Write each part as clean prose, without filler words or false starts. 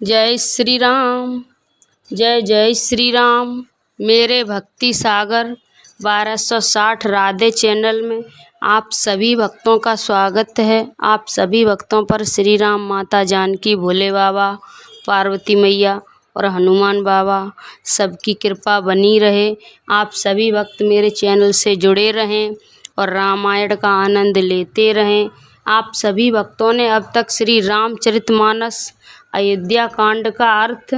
जय श्री राम। जय जय श्री राम। मेरे भक्ति सागर 1260 राधे चैनल में आप सभी भक्तों का स्वागत है। आप सभी भक्तों पर श्री राम, माता जानकी, भोले बाबा, पार्वती मैया और हनुमान बाबा सबकी कृपा बनी रहे। आप सभी भक्त मेरे चैनल से जुड़े रहें और रामायण का आनंद लेते रहें। आप सभी भक्तों ने अब तक श्री रामचरितमानस अयोध्या कांड का अर्थ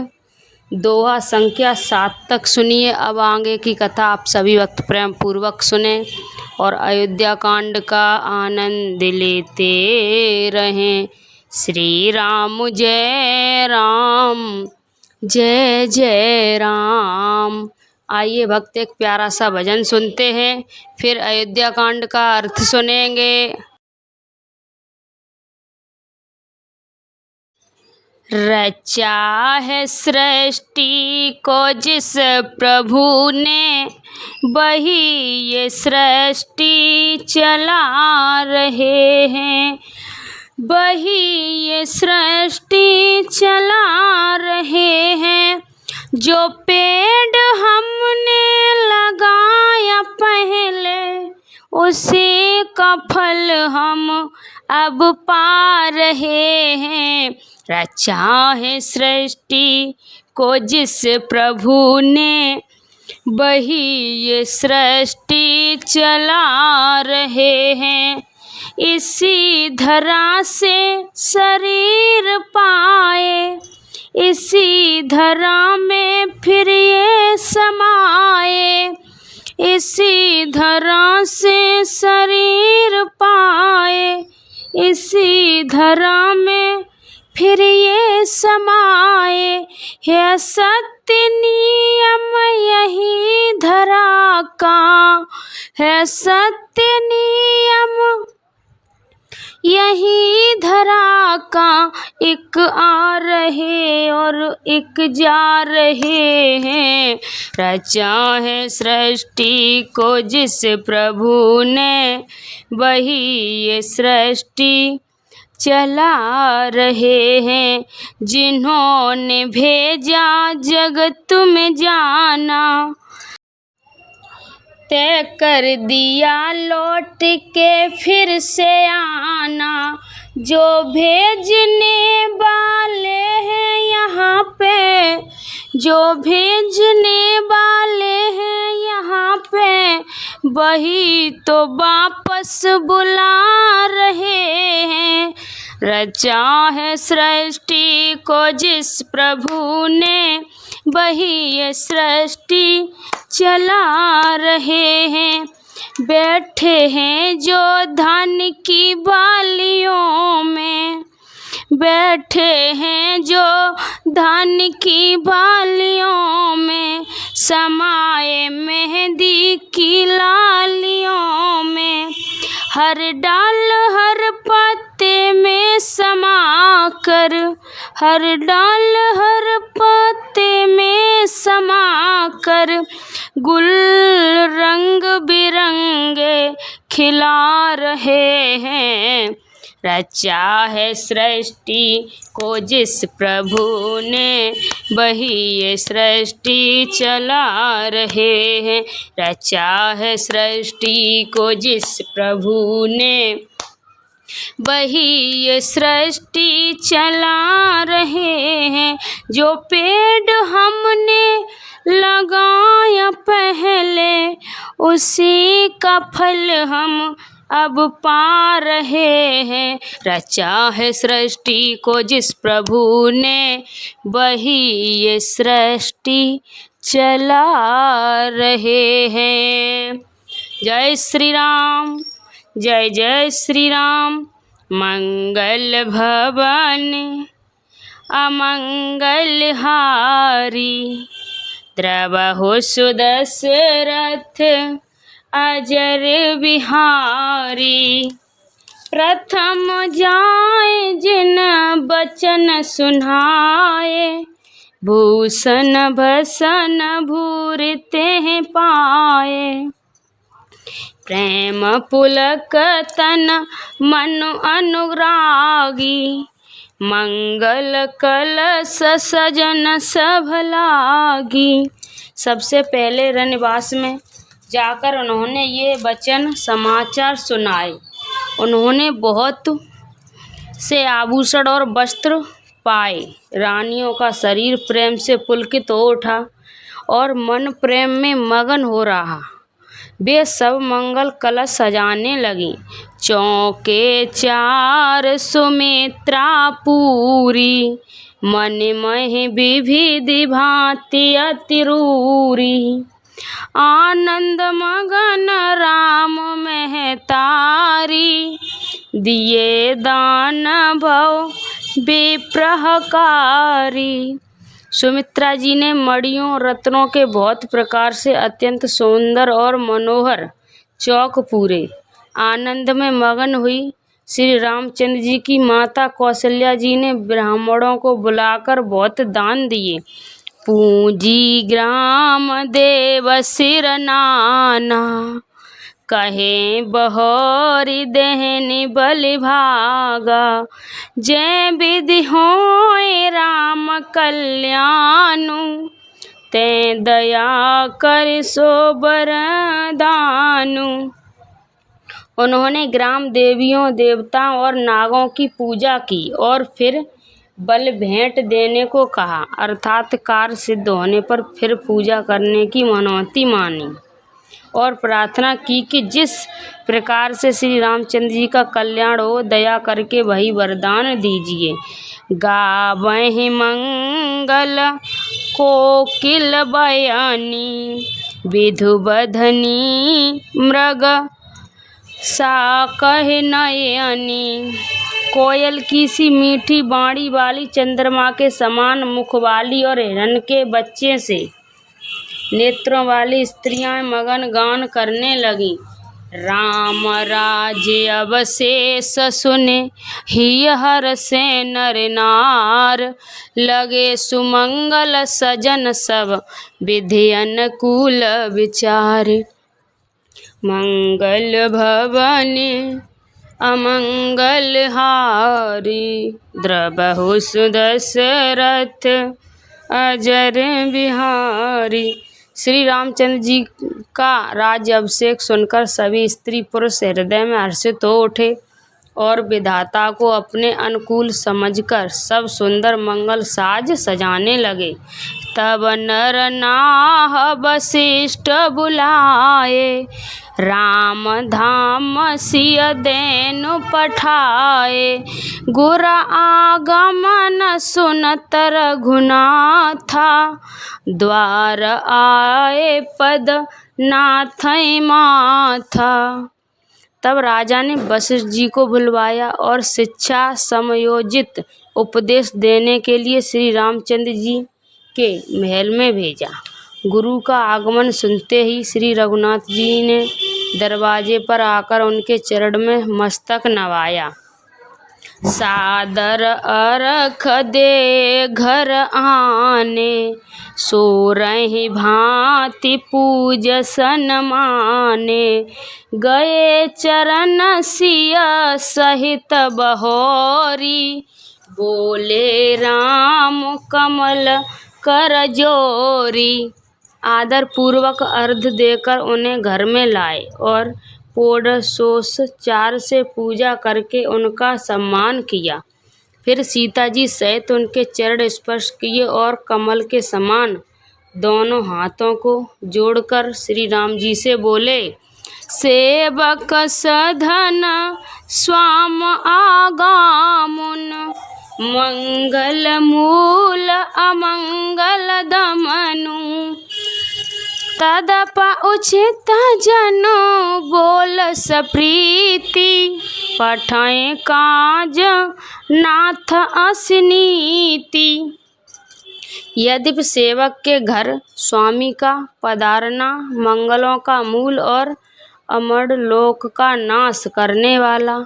दोहा संख्या 7 तक सुनिए। अब आगे की कथा आप सभी भक्त प्रेम पूर्वक सुने और अयोध्या कांड का आनंद लेते रहें। श्री राम जय राम, जय जय राम। आइए भक्त एक प्यारा सा भजन सुनते हैं, फिर अयोध्या कांड का अर्थ सुनेंगे। रचा है सृष्टि को जिस प्रभु ने, वही ये सृष्टि चला रहे हैं। वही ये सृष्टि चला रहे हैं। जो पेड़ हमने लगाया पहले, उसी का फल हम अब पा रहे हैं। रचा है सृष्टि को जिस प्रभु ने, वही ये सृष्टि चला रहे हैं। इसी धरा से शरीर पाए, इसी धरा में फिर ये समाए। इसी धरा से शरीर पाए, इसी धरा में फिर ये समाए। है सत्य नियम यही धरा का, है सत्य नियम यही धरा का। एक आ रहे और एक जा रहे हैं। रचा है सृष्टि को जिस प्रभु ने, वही ये सृष्टि चला रहे हैं। जिन्होंने भेजा जगत में जाना, तय कर दिया लौट के फिर से आना। जो भेजने वाले हैं यहाँ पे, जो भेजने वाले हैं यहाँ पे, वही तो वापस बुला रहे हैं। रचा है सृष्टि को जिस प्रभु ने, वही ये सृष्टि चला रहे हैं। बैठे हैं जो धान की बालियों में, बैठे हैं जो धान की बालियों में, समाए मेहंदी की लालियों में। हर डाल हर पत्ते में समा कर, हर डाल हर पत्ते में समा कर, गुल रंग बिरंगे खिला रहे हैं। रचा है सृष्टि को जिस प्रभु ने, वही ये सृष्टि चला रहे हैं। रचा है सृष्टि को जिस प्रभु ने, वही ये सृष्टि चला रहे हैं। जो पेड़ हमने लगाया पहले, उसी का फल हम अब पा रहे हैं। रचा है सृष्टि को जिस प्रभु ने, वही ये सृष्टि चला रहे हैं। जय श्री राम, जय जय श्री राम। मंगल भवन अमंगल हारी, द्रवहु सुदशरथ अजर बिहारी। प्रथम जाए जिन बचन सुनाए, भूषण भसन भूरते हैं पाए। प्रेम पुलक तन मन अनुरागी, मंगल कलश सजन सब लागी। सबसे पहले रनवास में जाकर उन्होंने ये वचन समाचार सुनाए। उन्होंने बहुत से आभूषण और वस्त्र पाए। रानियों का शरीर प्रेम से पुलकित हो उठा और मन प्रेम में मगन हो रहा। वे सब मंगल कलश सजाने लगी। चौके चार सुमित्रा पूरी, मन मह विविधि भांति अतिरूरी। आनंद मगन राम महतारी, दिए दान भव विप्रहकारी। सुमित्रा जी ने मणियों रत्नों के बहुत प्रकार से अत्यंत सुंदर और मनोहर चौक पूरे। आनंद में मगन हुई श्री रामचंद्र जी की माता कौशल्या जी ने ब्राह्मणों को बुलाकर बहुत दान दिए। पूंजी ग्राम देव सिर नाना, कहे बहोरी देहनि बलि भागा। जय विधि होय राम कल्याणु, ते दया कर सो बरदानु। उन्होंने ग्राम देवियों देवताओं और नागों की पूजा की और फिर बल भेंट देने को कहा, अर्थात कार्य सिद्ध होने पर फिर पूजा करने की मनौती मानी और प्रार्थना की कि जिस प्रकार से श्री रामचंद्र जी का कल्याण हो, दया करके वही वरदान दीजिए। गावहि मंगल कोकिल बयानी, विधु बधनी मृग सा कह नयनी। कोयल की सी मीठी बाणी वाली, चंद्रमा के समान मुख वाली और हिरण के बच्चे से नेत्रों वाली स्त्रियां मगन गान करने लगी। राम राज्य अवशेष सुने, हिय हर से नर नार। लगे सुमंगल सजन सब, विधि अनुकूल विचार। मंगल भवन अमंगल हारी, द्रबहु सुदशरथ अजर बिहारी। श्री रामचंद्र जी का राज्य अभिषेक सुनकर सभी स्त्री पुरुष हृदय में हर्षित हो उठे और विधाता को अपने अनुकूल समझकर सब सुंदर मंगल साज सजाने लगे। तब नर नाह वशिष्ठ बुलाए, राम धाम सिय देनु पठाए। गुर आगमन सुनत रघुनाथा, द्वार आए पद नाथै माथा। तब राजा ने वशिष्ठ जी को बुलवाया और शिक्षा समयोजित उपदेश देने के लिए श्री रामचंद्र जी के महल में भेजा। गुरु का आगमन सुनते ही श्री रघुनाथ जी ने दरवाजे पर आकर उनके चरण में मस्तक नवाया। सादर अरख दे घर आने, सोरहि भांति पूजसन माने। गए चरण सिया सहित बहोरी, बोले राम कमल कर जोरी। आदर पूर्वक अर्घ देकर उन्हें घर में लाए और षोडशोपचार से पूजा करके उनका सम्मान किया। फिर सीता जी सहित उनके चरण स्पर्श किए और कमल के समान दोनों हाथों को जोड़कर श्री राम जी से बोले, सेवक सधन स्वाम आगामुन, मंगल मूल अमंगल दमनु। तदप उचित जनो बोल सप्रीति, पठाए काज नाथ असनीति। यद्यपि सेवक के घर स्वामी का पधारना मंगलों का मूल और अमर लोक का नाश करने वाला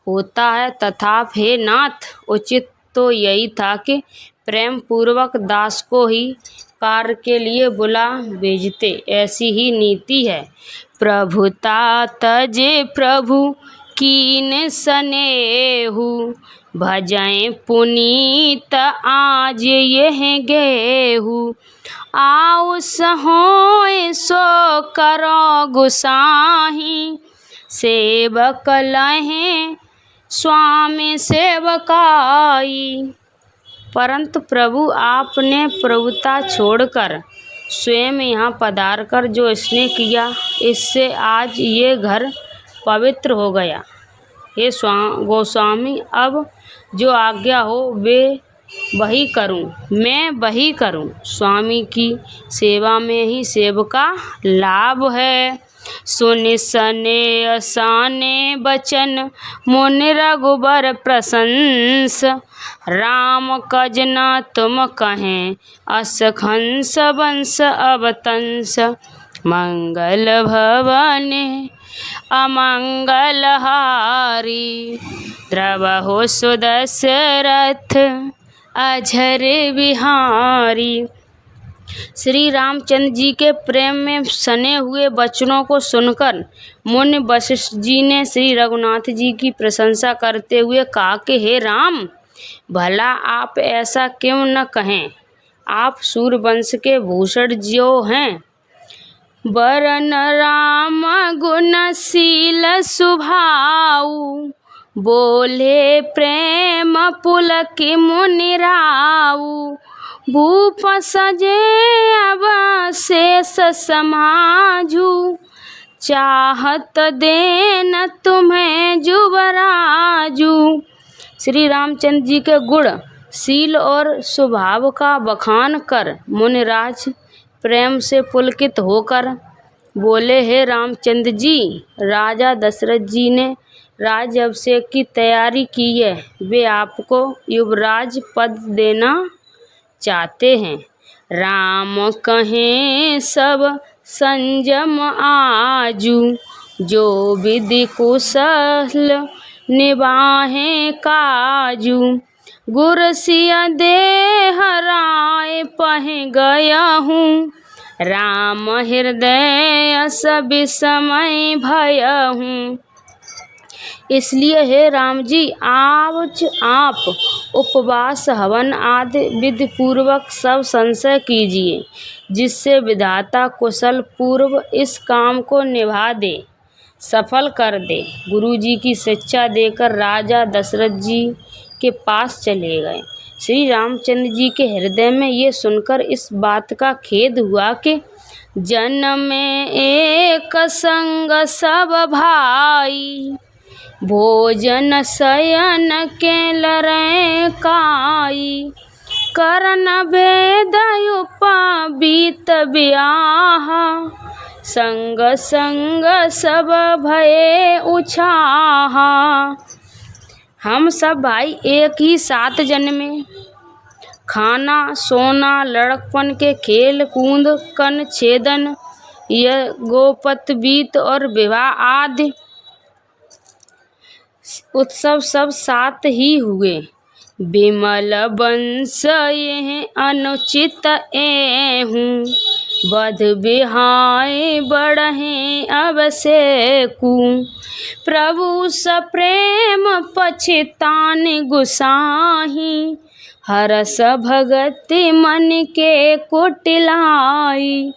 होता है, तथापि हे नाथ, उचित तो यही था कि प्रेम पूर्वक दास को ही कार्य के लिए बुला भेजते। ऐसी ही नीति है। प्रभुता तजे प्रभु कीन सनेहु, भजएं पुनीत आज यह गेहूँ, आओ सहोय सो करो गुसाही, सेवक लहें स्वामी सेवकाई। परंतु प्रभु आपने प्रभुता छोड़कर स्वयं यहाँ पधार कर जो स्नेह किया, इससे आज ये घर पवित्र हो गया। हे गोस्वामी, अब जो आज्ञा हो वे वही करूं, मैं वही करूं। स्वामी की सेवा में ही सेवका लाभ है। सुनि सने असाने बचन, मुनि रघुबर प्रशंस, राम कज न तुम कहें, अस खंस वंश अवतंस, मंगल भवने अमंगल हारी, द्रवहु सुदशरथ अझर बिहारी। श्री रामचंद्र जी के प्रेम में सने हुए वचनों को सुनकर मुनि वशिष्ठ जी ने श्री रघुनाथ जी की प्रशंसा करते हुए कहा कि हे राम, भला आप ऐसा क्यों न कहें, आप सूर्यवंश के भूषण ज्यों हैं। वरन राम गुणशील सुभाऊ, बोले प्रेम पुलक मुनि राऊ, भूप सजे अवशेष समाजू, चाहत देन तुम्हें जुबराजू। श्री रामचंद्र जी के गुण, शील और स्वभाव का बखान कर मुनिराज प्रेम से पुलकित होकर बोले, हे रामचंद्र जी, राजा दशरथ जी ने राज्याभिषेक की तैयारी की है। वे आपको युवराज पद देना चाहते हैं। राम कहें सब संयम आजू, जो विधि कुशल निभाहे काजू, गुरसिया देह राय पह गया हूँ, राम हृदय सब समय भया हूँ। इसलिए हे राम जी, आज आप उपवास हवन आदि विधि पूर्वक सब संशय कीजिए, जिससे विधाता कुशल पूर्व इस काम को निभा दे, सफल कर दे। गुरु जी की शिक्षा देकर राजा दशरथ जी के पास चले गए। श्री रामचंद्र जी के हृदय में ये सुनकर इस बात का खेद हुआ कि जन्म में एक संग सब भाई, भोजन शयन के लरे काई, करन भेद उपबीत ब्याह, संग संग सब भये उछाहा। हम सब भाई एक ही साथ जन्मे, खाना सोना लड़कपन के खेल कूद कन छेदन यह गोपत बीत और विवाह आदि उत्सव सब साथ ही हुए। विमल वंश यह अनुचित एहूँ, बध बिहाय बढ़े अवसेकू, प्रभु सप्रेम पछितान गुसाही, हरस भगति मन के कुटिलाई।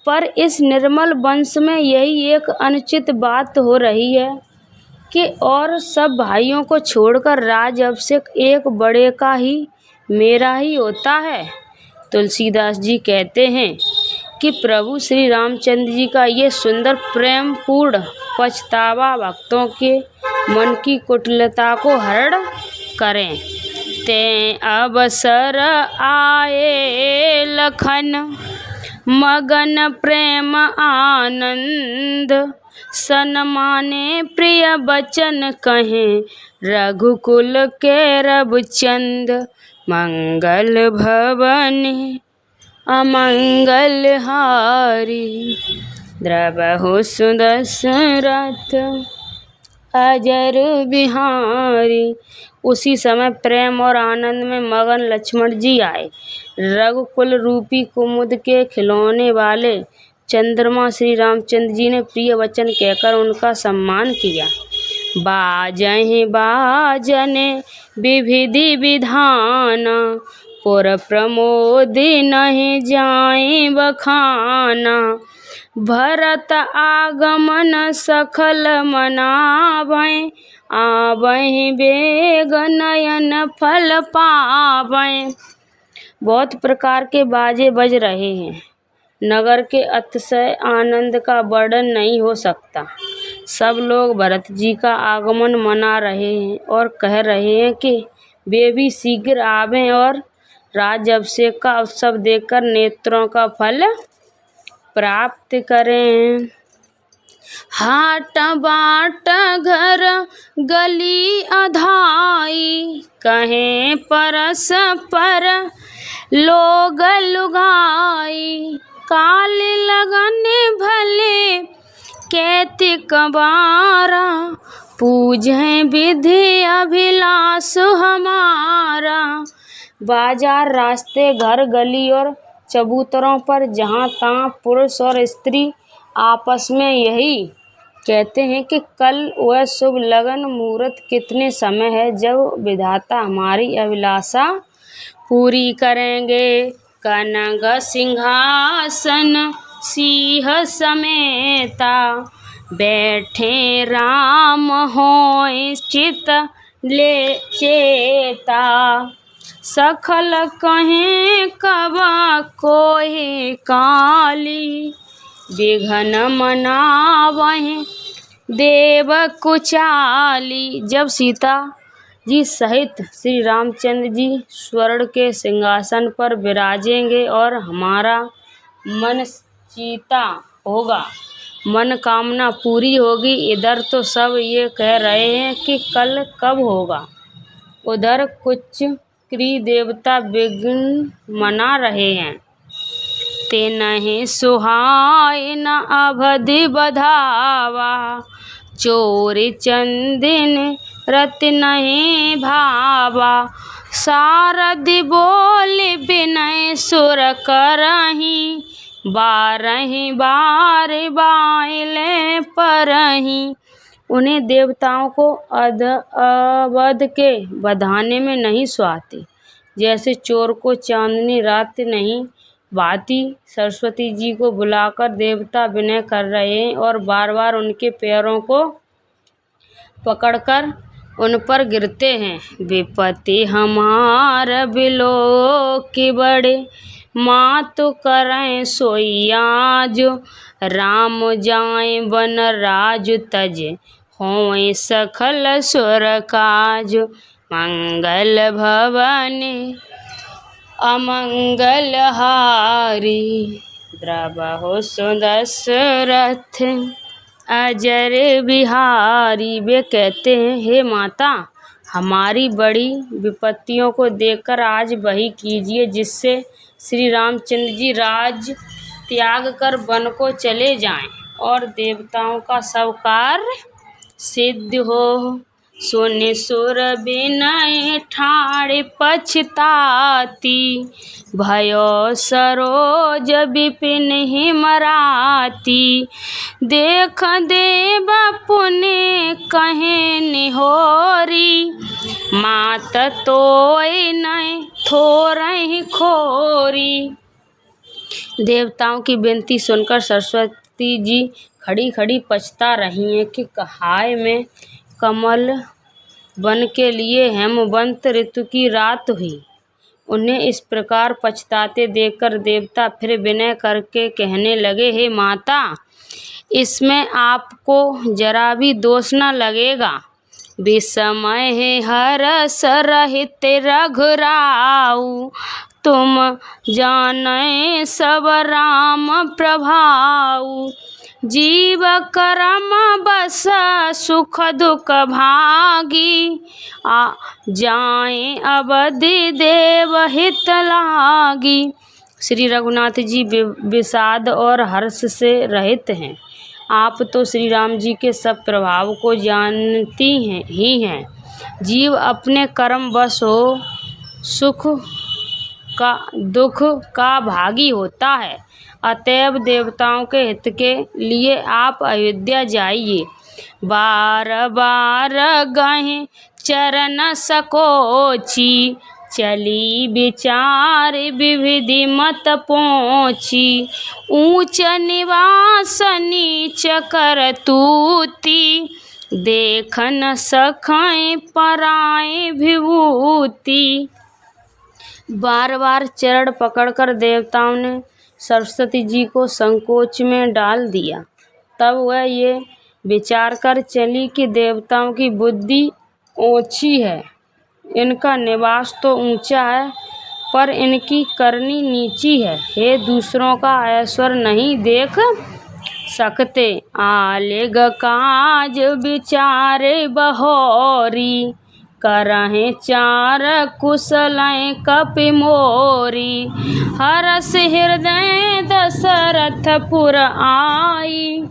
पर इस निर्मल वंश में यही एक अनुचित बात हो रही है कि और सब भाइयों को छोड़कर राज अभिषेक एक बड़े का ही, मेरा ही होता है। तुलसीदास जी कहते हैं कि प्रभु श्री रामचंद्र जी का ये सुंदर प्रेम पूर्ण पछतावा भक्तों के मन की कुटिलता को हरण करें। ते अवसर आए लखन, मगन प्रेम आनंद, सन्माने प्रिय बचन कहें, रघुकुल के रघुचंद, मंगल भवन अमंगल हारी, द्रवहु सुदशरथ अजर बिहारी। उसी समय प्रेम और आनंद में मगन लक्ष्मण जी आए। रघुकुल रूपी कुमुद के खिलौने वाले चंद्रमा श्री रामचंद्र जी ने प्रिय वचन कहकर उनका सम्मान किया। बाजहि बाजने विविधि विधान, पुर प्रमोदि नहीं जाए बखाना। भरत आगमन सखल मनावै, आवहि बेग नयन फल पावै। बहुत प्रकार के बाजे बज रहे हैं। नगर के अतिशय आनंद का वर्णन नहीं हो सकता। सब लोग भरत जी का आगमन मना रहे हैं और कह रहे हैं कि वे भी शीघ्र आवें और राज्याभिषेक का उत्सव देखकर नेत्रों का फल प्राप्त करें। हाट बाट घर गली अधाई, कहें परस्पर लोग लुगाई। काल लगन भले कैतिक बारा, पूजें विधि अभिलाष हमारा। बाजार, रास्ते, घर, गली और चबूतरों पर जहाँ तहाँ पुरुष और स्त्री आपस में यही कहते हैं कि कल वह शुभ लगन मुहूर्त कितने समय है जब विधाता हमारी अभिलाषा पूरी करेंगे। कनक सिंहासन सिंह समेता, बैठे राम होय चित ले चेता। सखल कहें कबा कोहि काली, विघन मनावहि देव कुचाली। जब सीता जी सहित श्री रामचंद्र जी स्वर्ण के सिंहासन पर विराजेंगे और हमारा मन चीता होगा, मनोकामना पूरी होगी। इधर तो सब ये कह रहे हैं कि कल कब होगा, उधर कुछ क्री देवता विघ्न मना रहे हैं। ते नहीं सुहाय न अवधि बधावा, चोरी चंदिन रति नहीं भावा। सारथि बोले विनय सुर करहीं, बारहि बार बाइले परहीं। उन्हें देवताओं को अवध के बधाने में नहीं सुहाती, जैसे चोर को चांदनी रात नहीं भाती। सरस्वती जी को बुलाकर देवता विनय कर रहे हैं और बार बार उनके पैरों को पकड़कर उन पर गिरते हैं। विपत्ति हमार बिलो की बड़े, मातु करें सोइया जो। राम जाए वन राज तज, होय सखल सुर काज। मंगल भवन अमंगल हारी, द्रवहु सुदशरथ अजर बिहारी। वे कहते हैं, हे माता, हमारी बड़ी विपत्तियों को देखकर आज वही कीजिए जिससे श्री रामचंद्र जी राज त्याग कर वन को चले जाएं और देवताओं का सब कार्य सिद्ध हो। सुनि सुर बिनय ठाड़ पछताती, भयो सरोज विपिन हिमराती। देख देव पुण्य कहे निहोरी, मात तोय नहीं थोरहि खोरी। देवताओं की विनती सुनकर सरस्वती जी खड़ी खड़ी पछता रही हैं कि हाय मैं कमल वन के लिए हेमवंत ऋतु की रात हुई। उन्हें इस प्रकार पछताते देखकर देवता फिर विनय करके कहने लगे, हे माता, इसमें आपको जरा भी दोष न लगेगा। विस्मय है हरस रहित रघुराऊ, तुम जाने सब राम प्रभाऊ। जीव करम बस सुख दुख भागी, जाए अवधि देव हित लागी। श्री रघुनाथ जी विषाद और हर्ष से रहित हैं। आप तो श्री राम जी के सब प्रभाव को जानती हैं ही हैं। जीव अपने कर्म बस हो सुख का दुख का भागी होता है। अतएव देवताओं के हित के लिए आप अयोध्या जाइए बार बार गहे चरण सकोची, चली विचार विविधि मत पहुँची। ऊंच निवास नीच कर तूती, देख न सखें पराए विभूति। बार बार चरण पकड़कर देवताओं ने सरस्वती जी को संकोच में डाल दिया। तब वह ये विचार कर चली कि देवताओं की बुद्धि ऊंची है, इनका निवास तो ऊंचा है पर इनकी करनी नीची है। हे दूसरों का ऐश्वर्य नहीं देख सकते, आलेग काज विचारे बहोरी, करहे चार कुशलें कपि मोरी। हरस हृदय दशरथपुर आई,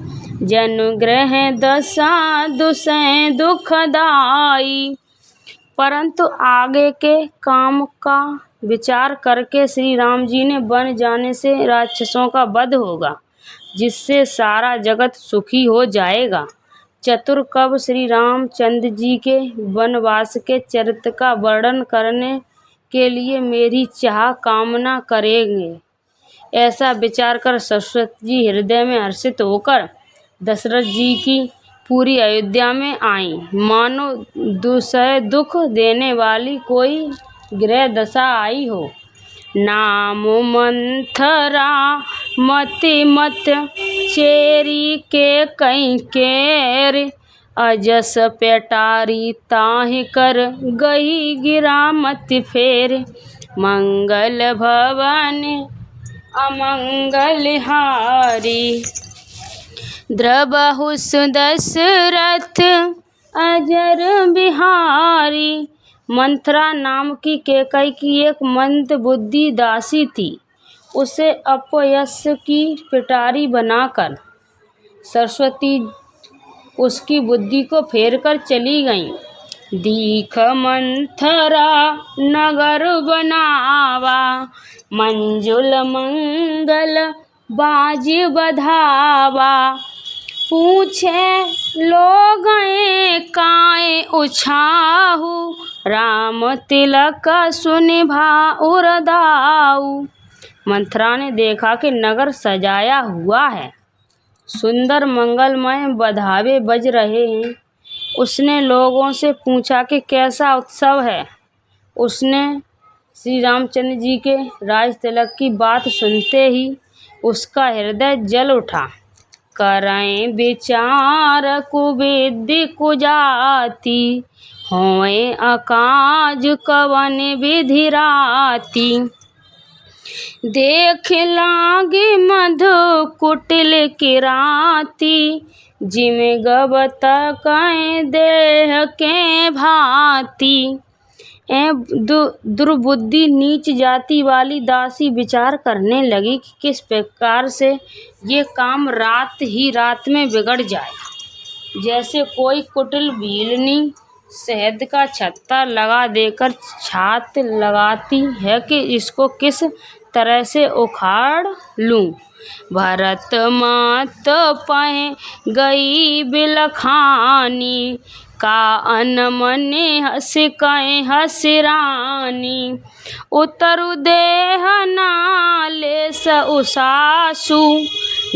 जनुग्रह दशा दुसै दुखदाई। परंतु आगे के काम का विचार करके श्री राम जी ने बन जाने से राक्षसों का वध होगा, जिससे सारा जगत सुखी हो जाएगा। चतुर कवि श्री रामचंद्र जी के वनवास के चरित्र का वर्णन करने के लिए मेरी चाह कामना करेंगे। ऐसा विचार कर सरस्वती जी हृदय में हर्षित होकर दशरथ जी की पूरी अयोध्या में आई, मानो दुसह दुख देने वाली कोई ग्रह दशा आई हो। नाम मंथरा मति मत चेरी के कई केर, अजस पेटारी ताहि कर गई गिरा मत फेर। मंगल भवन अमंगल हारी, द्रबहु दशरथ अजर बिहारी। मंथरा नाम की केकई की एक मंद बुद्धि दासी थी। उसे अपयश की पिटारी बनाकर सरस्वती उसकी बुद्धि को फेर कर चली गईं। दीख मंथरा नगर बनावा, मंजुल मंगल बाज बधावा। पूछे लोग काए उछाहू, राम तिलक सुनिभा उरदाऊ। मंथरा ने देखा कि नगर सजाया हुआ है, सुंदर मंगलमय बधावे बज रहे हैं। उसने लोगों से पूछा कि कैसा उत्सव है। उसने श्री रामचंद्र जी के राज तिलक की बात सुनते ही उसका हृदय जल उठा। करें विचार कुविद्य कुजाति, होए अकाज कवन विधि राति। देख लागे मधु कुटिल किराती, जिमे गबत कए देह के भांति। दुर्बुद्धि नीच जाति वाली दासी विचार करने लगी कि किस प्रकार से ये काम रात ही रात में बिगड़ जाए। जैसे कोई कुटिल भीलनी शहद का छत्ता लगा देकर छात लगाती है कि इसको किस तरह से उखाड़ लूं। भरत मात पह गई बिलखानी, का अनमने हस कहे हसिरानी। उतरु देह नाले स उसासु,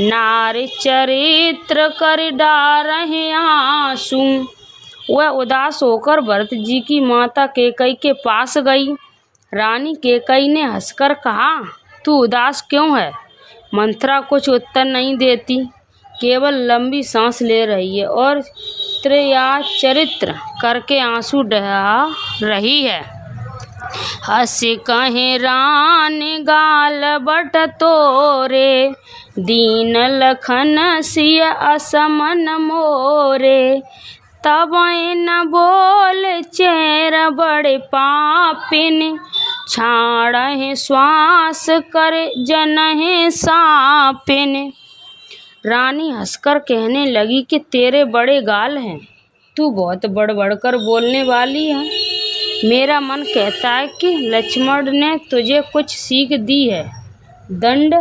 नारी चरित्र कर डारहे आंसू। वह उदास होकर भरत जी की माता केकई के पास गई। रानी केकई ने हंसकर कहा, तू उदास क्यों है? मंथरा कुछ उत्तर नहीं देती, केवल लंबी सांस ले रही है और त्रयाचरित्र करके आंसू बहा रही है। हंस कहे रान गाल बट तोरे, दीन लखन सिय असमन मोरे। तब न बोल चेर बड़े पापिन, छाड़े श्वास कर जनहे सापिन। रानी हंसकर कहने लगी कि तेरे बड़े गाल हैं, तू बहुत बढ़ कर बोलने वाली है। मेरा मन कहता है कि लक्ष्मण ने तुझे कुछ सीख दी है, दंड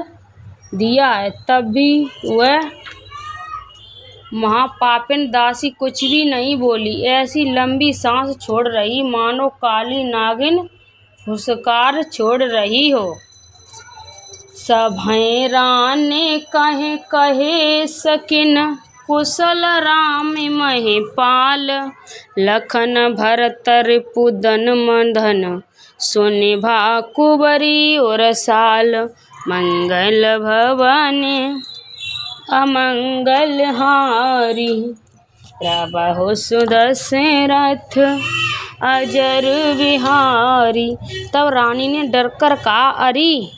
दिया है, तब भी वह महापापिन दासी कुछ भी नहीं बोली, ऐसी लंबी सांस छोड़ रही मानो काली नागिन फुसकार छोड़ रही हो। सभै राने कहे कहे सकिन, कुशल राम महिपाल। लखन भरत रिपुदन मदन, सुनिभा कुबरी और साल। मंगल भवने अमंगल हारी, प्रभु सुदशरथ अजर बिहारी। तब रानी ने डरकर कहा, अरे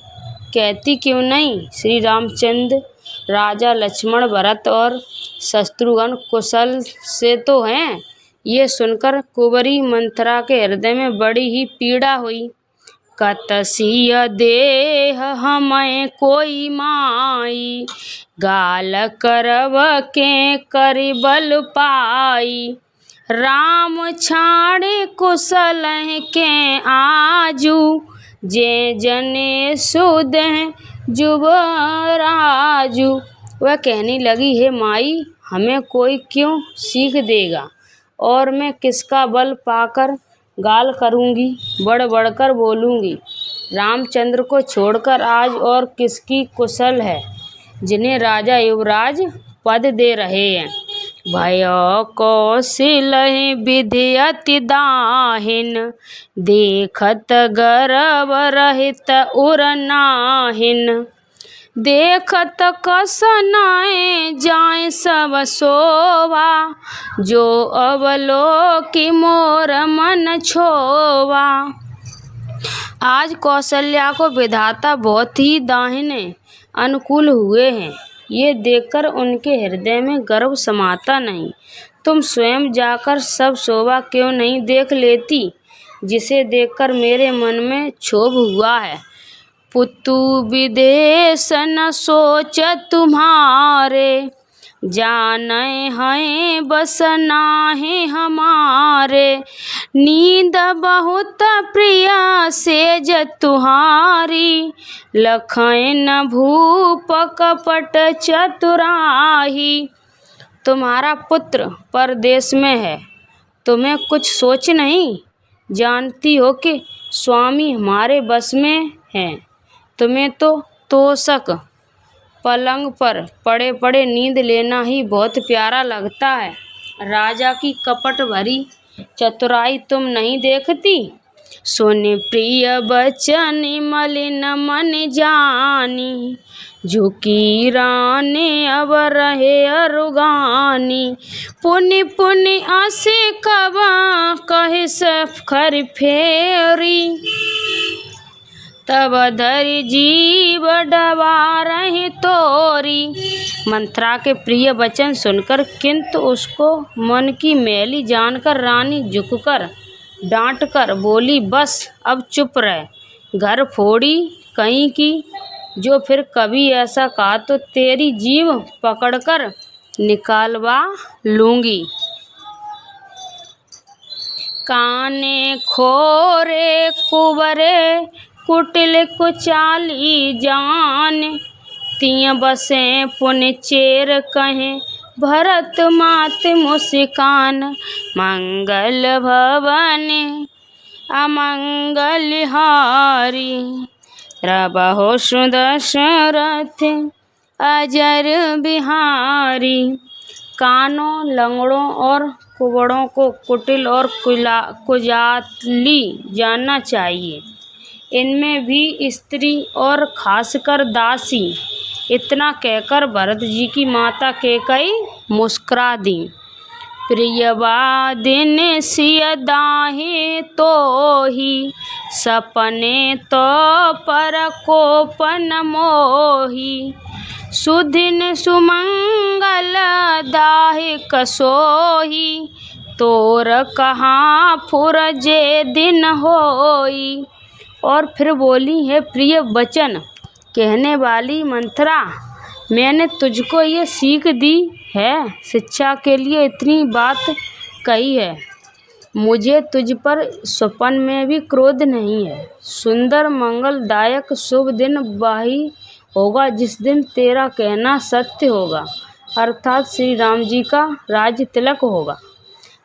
कहती क्यों नहीं? श्री रामचंद्र, राजा लक्ष्मण, भरत और शत्रुघ्न कुशल से तो हैं। ये सुनकर कुंवरी मंथरा के हृदय में बड़ी ही पीड़ा हुई। कतसिय देह हमें कोई माई, गाल करब के करि बल पाई। राम छाड़े कुशल के आजू, जे जने सुध जुबराजू। वह कहने लगी, हे माई, हमें कोई क्यों सीख देगा, और मैं किसका बल पाकर गाल करूंगी, बढ़ बढ़कर बोलूंगी। रामचंद्र को छोड़कर आज और किसकी कुशल है, जिन्हें राजा युवराज पद दे रहे हैं। भयो कौशलहि विधि अति दाहिन, देखत गर्व रहित उर नाहिन। देखत कस नाय जाय सब शोभा, जो अवलोकि मोर मन छोवा। आज कौशल्या को विधाता बहुत ही दाहिने अनुकूल हुए हैं। ये देखकर उनके हृदय में गर्व समाता नहीं। तुम स्वयं जाकर सब शोभा क्यों नहीं देख लेती, जिसे देखकर मेरे मन में क्षोभ हुआ है। पुतु विदेश न सोच तुम्हारे, जाने हैं बस नाहे हमारे। नींद बहुत प्रिय सेज तुम्हारी, लखन भूप कपट चतुराही। तुम्हारा पुत्र परदेश में है, तुम्हें कुछ सोच नहीं। जानती हो कि स्वामी हमारे बस में हैं। तुम्हें तो तोषक पलंग पर पड़े पड़े नींद लेना ही बहुत प्यारा लगता है। राजा की कपट भरी चतुराई तुम नहीं देखती। सुनि प्रिय बचन मलिन मन जानी, झुकी रानी अब रहे अरुगानी। पुनि पुनि आसे कबा कहे सफर फेरी, तब धरि जीव डबा रहे तोरी। मंथरा के प्रिय वचन सुनकर किंतु उसको मन की मैली जानकर रानी झुककर डांटकर बोली, बस अब चुप रह। घर फोड़ी कहीं की, जो फिर कभी ऐसा कहा तो तेरी जीभ पकड़कर निकालवा लूंगी। काने खोरे कुबरे कुटिल कुचाली जान, तिय बसे पुन चेर कहे भरत मात मुस्कान। मंगल भवन अमंगल हारी, प्रभु सुदशरथ अजर बिहारी। कानों, लंगड़ों और कुबड़ों को कुटिल और कुजाली जानना चाहिए। इनमें भी स्त्री और खासकर दासी। इतना कहकर भरत जी की माता कैकेयी मुस्कुरा दी। प्रियवादिन सिय दाहे तो ही, सपने तो पर कोपन मोही। सुदिन सुमंगल दाहे कसोही, तोर कहाँ फुरजे दिन होई। और फिर बोली, है प्रिय वचन कहने वाली मंथरा, मैंने तुझको ये सीख दी है, शिक्षा के लिए इतनी बात कही है। मुझे तुझ पर स्वप्न में भी क्रोध नहीं है। सुंदर मंगलदायक शुभ दिन वही होगा जिस दिन तेरा कहना सत्य होगा। अर्थात श्री राम जी का राज्य तिलक होगा।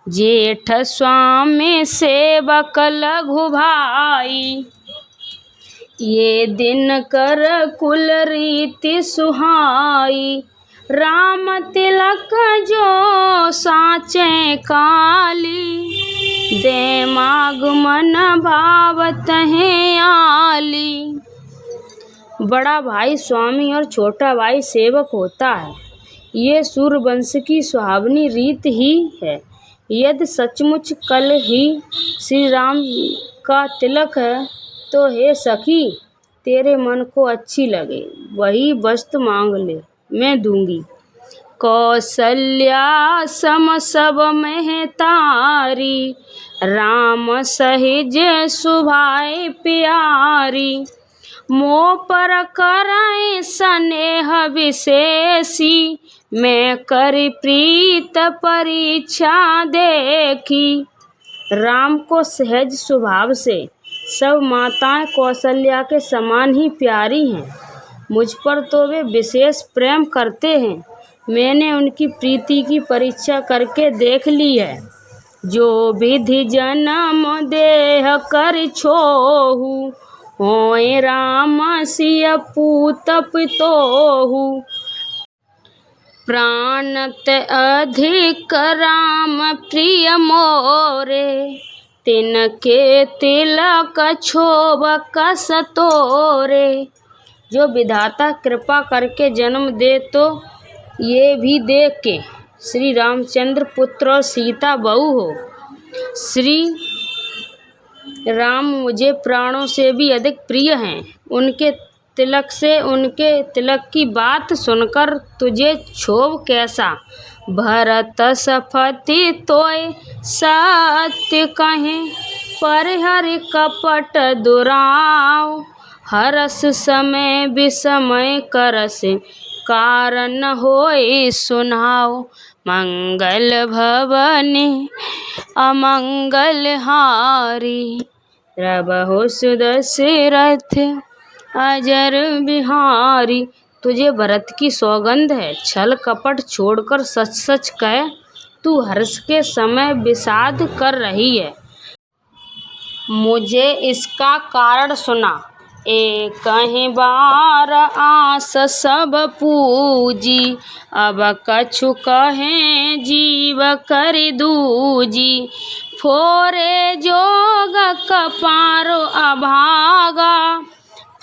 जेठ स्वामी सेवक लघु भाई, ये दिन कर कुल रीति सुहाई। राम तिलक जो साचे काली, दे माग मन भावत है आली। बड़ा भाई स्वामी और छोटा भाई सेवक होता है, ये सूर्यवंश की सुहावनी रीत ही है। यदि सचमुच कल ही श्री राम का तिलक है तो हे सखी, तेरे मन को अच्छी लगे वही वस्तु मांग ले, मैं दूंगी। कौशल्या सम सब में तारी, राम सहिज सुभाए प्यारी। मोह पर कराए स्नेह विशेषी, मैं करी प्रीत परीक्षा देखी। राम को सहज स्वभाव से सब माताएं कौशल्या के समान ही प्यारी हैं। मुझ पर तो वे विशेष प्रेम करते हैं। मैंने उनकी प्रीति की परीक्षा करके देख ली है। जो विधि जन्म देह कर छोहु, होए राम सिय पूत पितोहु। प्राणत अधिक राम प्रिय मोरे, तिनके तिलक क्षोभ कस तोरे। जो विधाता कृपा करके जन्म दे तो ये भी देख के श्री रामचंद्र पुत्र और सीता बहू हो। श्री राम मुझे प्राणों से भी अधिक प्रिय हैं। उनके तिलक की बात सुनकर तुझे क्षोभ कैसा। भरत सफति तोय सत्य कहें, पर हरि कपट दुराव। हरस समय विस्मय करस, कारण होए सुनाओ। मंगल भवने अमंगल हारी, रबहु सुदशरथ अजर बिहारी। तुझे भरत की सौगंध है, छल कपट छोड़कर सच सच कह, तू हर्ष के समय विषाद कर रही है। मुझे इसका कारण सुना। एक ही बार आस सब पूजी, अब कछु कहें जीव कर दूजी। फोरे जोग कपारो अभागा,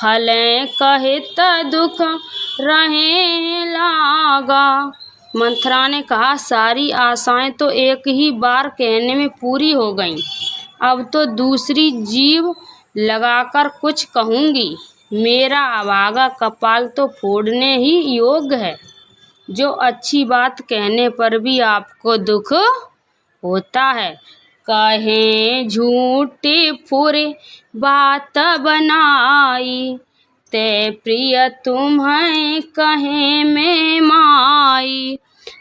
फलें कहित दुख रहे लागा। मंथरा ने कहा, सारी आशाएं तो एक ही बार कहने में पूरी हो गईं, अब तो दूसरी जीव लगाकर कुछ कहूँगी। मेरा अभागा कपाल तो फोड़ने ही योग्य है, जो अच्छी बात कहने पर भी आपको दुख होता है। कहें झूठी फुरे बात बनाई, ते प्रिय तुम्हें कहे में माई।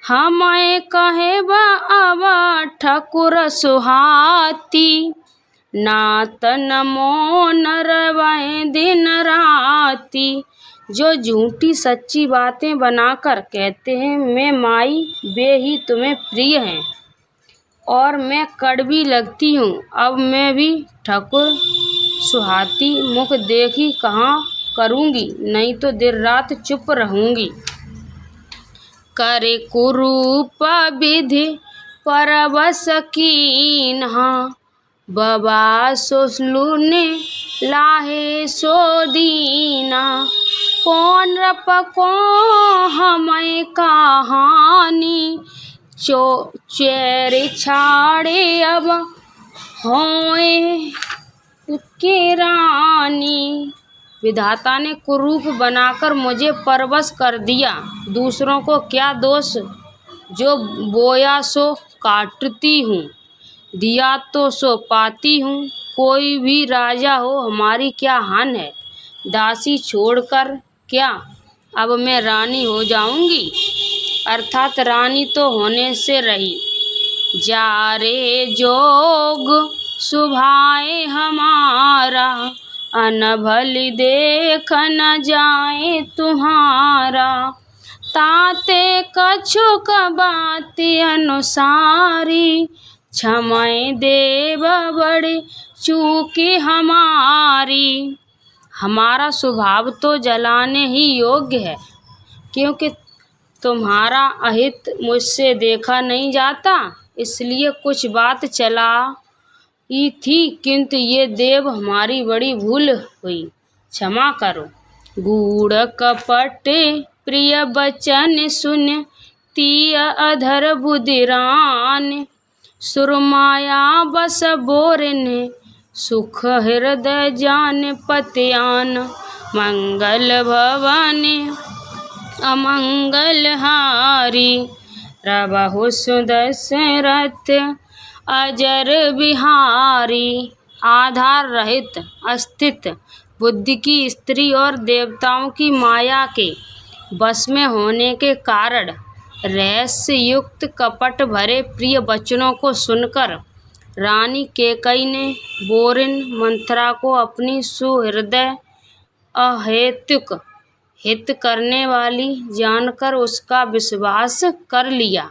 हमें कहे बा अब ठकुर सुहाती, नात नमो नरवै दिन राती। जो झूठी सच्ची बातें बनाकर कहते हैं मैं माई, वे ही तुम्हें प्रिय हैं और मैं कड़वी लगती हूँ। अब मैं भी ठकुर सुहाती मुख देखी कहाँ करूँगी, नहीं तो देर रात चुप रहूँगी। करे कुरूप विधि परवश कीन्हा, बबा सोसलुने लाहे सो दीना। कौन रप को हमें कहानी, चेरे छाड़े अब होए के रानी। विधाता ने कुरूप बनाकर मुझे परवश कर दिया। दूसरों को क्या दोष, जो बोया सो काटती हूँ, दिया तो सो पाती हूँ। कोई भी राजा हो हमारी क्या हान है, दासी छोड़कर क्या अब मैं रानी हो जाऊंगी। अर्थात रानी तो होने से रही। जा रे जोग सुभाए हमारा, अनभली देख न जाए तुम्हारा। ताते कछुक बाति अनुसारी, क्षमय देव बड़ी चूकी हमारी। हमारा स्वभाव तो जलाने ही योग्य है, क्योंकि तुम्हारा अहित मुझसे देखा नहीं जाता, इसलिए कुछ बात चलाई थी, किंतु ये देव हमारी बड़ी भूल हुई, क्षमा करो। गूढ़ कपट प्रिय बचन सुन, तिय अधर बुधिरान, सुरमाया बस बोरन, सुख हृदय जान पतियान। मंगल भवन अमंगल हारी, प्रभु सुदशरथ अजर बिहारी। आधार रहित अस्तित्व बुद्धि की स्त्री और देवताओं की माया के बस में होने के कारण रहस्य युक्त कपट भरे प्रिय वचनों को सुनकर रानी कैकेयी ने बोरिन मंथरा को अपनी सुहृदय अहेतुक हित करने वाली जानकर उसका विश्वास कर लिया।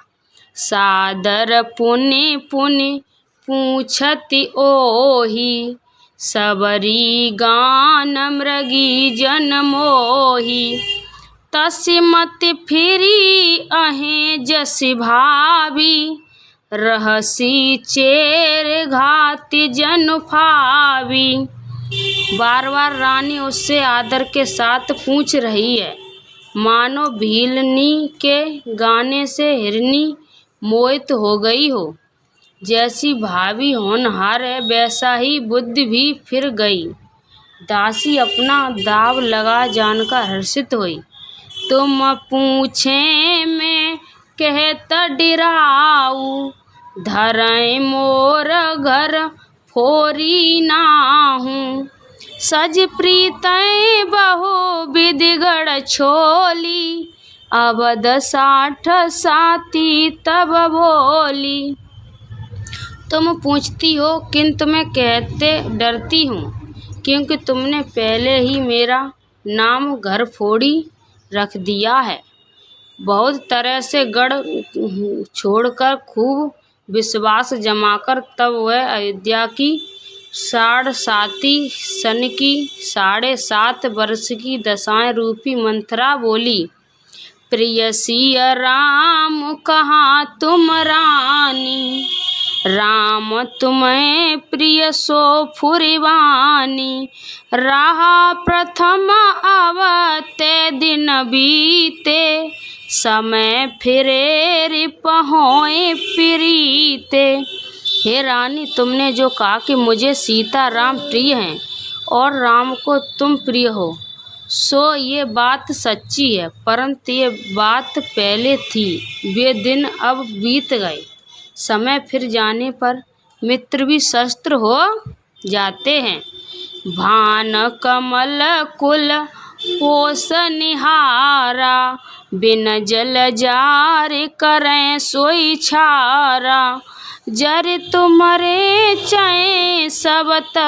सादर पुनि पुनि पूछति ओहि, सबरी गान मृगी जन मोहि। तसि मति फिरी अहें जसि भावी, रहसी चेर घाति जन फावी। बार बार रानी उससे आदर के साथ पूछ रही है, मानो भीलनी के गाने से हिरनी मोहित हो गई हो। जैसी भावी होनहार है, वैसा ही बुद्धि भी फिर गई। दासी अपना दाव लगा जानकर हर्षित हुई। तुम पूछे मैं कहत डिराऊ, धरय मोर घर फोरी नाहूँ। सज प्रीतय बहु विधिगढ़ छोली, अवध 60 साती तब बोली। तुम पूछती हो किंतु मैं कहते डरती हूँ, क्योंकि तुमने पहले ही मेरा नाम घर फोड़ी रख दिया है। बहुत तरह से गढ़ छोड़कर खूब विश्वास जमाकर तब वह अयोध्या की 7.5 सन की 7.5 वर्ष की दशाएं रूपी मंथरा बोली, प्रिय सिया राम कहाँ तुम रानी, राम तुम्हें प्रिय सो फुरिवानी। रहा प्रथम अवते दिन बीते, समय फिरे रिप होए प्रीते। हे रानी, तुमने जो कहा कि मुझे सीता राम प्रिय हैं और राम को तुम प्रिय हो, सो ये बात सच्ची है, परंतु ये बात पहले थी, वे दिन अब बीत गए। समय फिर जाने पर मित्र भी शस्त्र हो जाते हैं। भान कमल कुल पोष निहारा, बिन जल जार करें सोई छारा। जर तुम्हारे चैं सबत